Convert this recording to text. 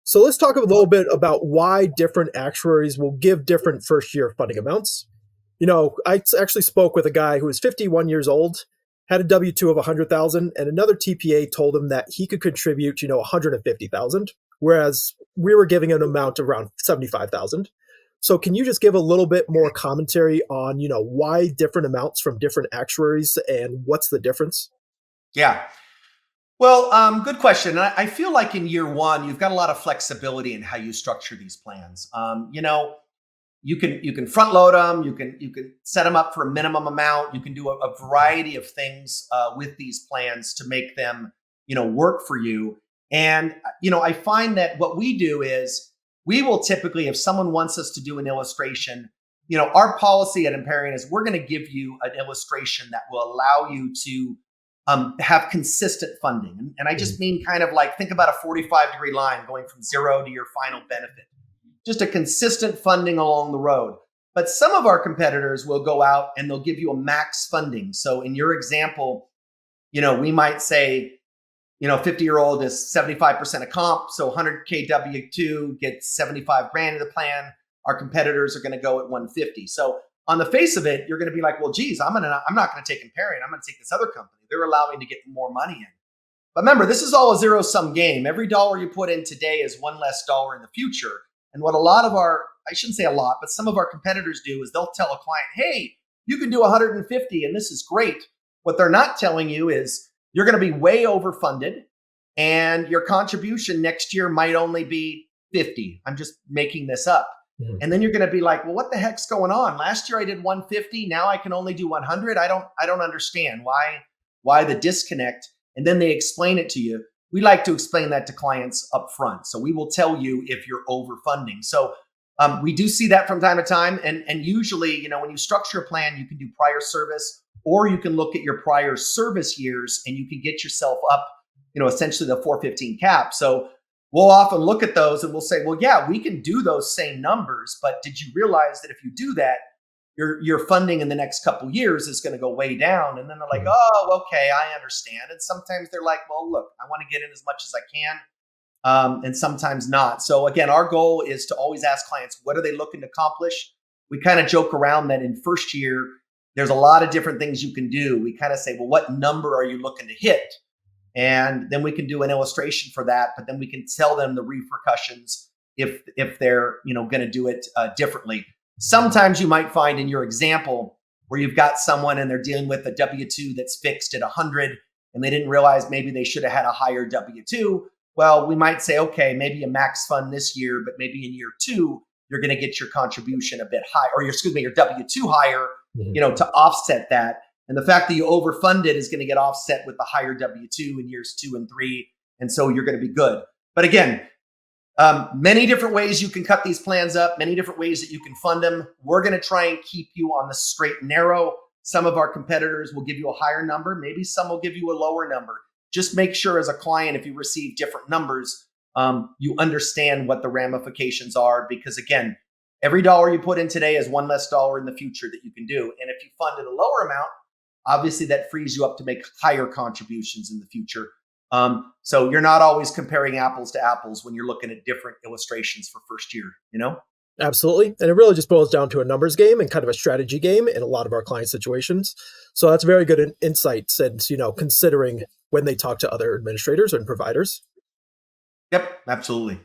So let's talk a little bit about why different actuaries will give different first year funding amounts. I actually spoke with a guy who was 51 years old, had a W-2 of 100,000, and another TPA told him that he could contribute, 150,000, whereas we were giving an amount around 75,000. So can you just give a little bit more commentary on, why different amounts from different actuaries and what's the difference? Yeah. Well, good question. And I feel like in year one, you've got a lot of flexibility in how you structure these plans. You can front load them. You can set them up for a minimum amount. You can do a variety of things with these plans to make them, work for you. And I find that what we do is we will typically, if someone wants us to do an illustration, our policy at Empyrean is we're going to give you an illustration that will allow you to have consistent funding. And I just mean kind of like, think about a 45-degree line going from zero to your final benefit. Just a consistent funding along the road. But some of our competitors will go out and they'll give you a max funding. So in your example, we might say, 50-year-old is 75% of comp. So 100K W-2 gets 75 grand in the plan. Our competitors are going to go at 150. So on the face of it, you're going to be like, well, geez, I'm not going to take Empyrean. I'm going to take this other company. They're allowing to get more money in. But remember, this is all a zero-sum game. Every dollar you put in today is one less dollar in the future. And what a lot of I shouldn't say a lot, but some of our competitors do is they'll tell a client, hey, you can do 150 and this is great. What they're not telling you is you're going to be way overfunded and your contribution next year might only be 50. I'm just making this up. Mm-hmm. And then you're going to be like, well, what the heck's going on? Last year I did 150. Now I can only do 100. I don't understand why the disconnect. And then they explain it to you. We like to explain that to clients up front. So we will tell you if you're overfunding. So we do see that from time to time. And usually, when you structure a plan, you can do prior service, or you can look at your prior service years and you can get yourself up, essentially the 415 cap. So we'll often look at those and we'll say, well, yeah, we can do those same numbers, but did you realize that if you do that, your funding in the next couple of years is going to go way down? And then they're like, oh, okay, I understand. And sometimes they're like, well, look, I want to get in as much as I can. And sometimes not. So again, our goal is to always ask clients, what are they looking to accomplish? We kind of joke around that in first year, there's a lot of different things you can do. We kind of say, well, what number are you looking to hit? And then we can do an illustration for that, but then we can tell them the repercussions if they're, going to do it differently. Sometimes you might find in your example where you've got someone and they're dealing with a W-2 that's fixed at 100 and they didn't realize maybe they should have had a higher W-2. Well, we might say, okay, maybe a max fund this year, but maybe in year two, you're going to get your contribution a bit higher, or your W-2 higher, to offset that. And the fact that you overfunded is going to get offset with the higher W-2 in years 2 and 3. And so you're going to be good. But again, many different ways you can cut these plans up, many different ways that you can fund them. We're going to try and keep you on the straight and narrow. Some of our competitors will give you a higher number. Maybe some will give you a lower number. Just make sure as a client, if you receive different numbers, you understand what the ramifications are. Because again, every dollar you put in today is one less dollar in the future that you can do. And if you funded a lower amount, obviously that frees you up to make higher contributions in the future. So you're not always comparing apples to apples when you're looking at different illustrations for first year, Absolutely. And it really just boils down to a numbers game and kind of a strategy game in a lot of our client situations. So that's very good insight since, considering when they talk to other administrators and providers. Yep, absolutely.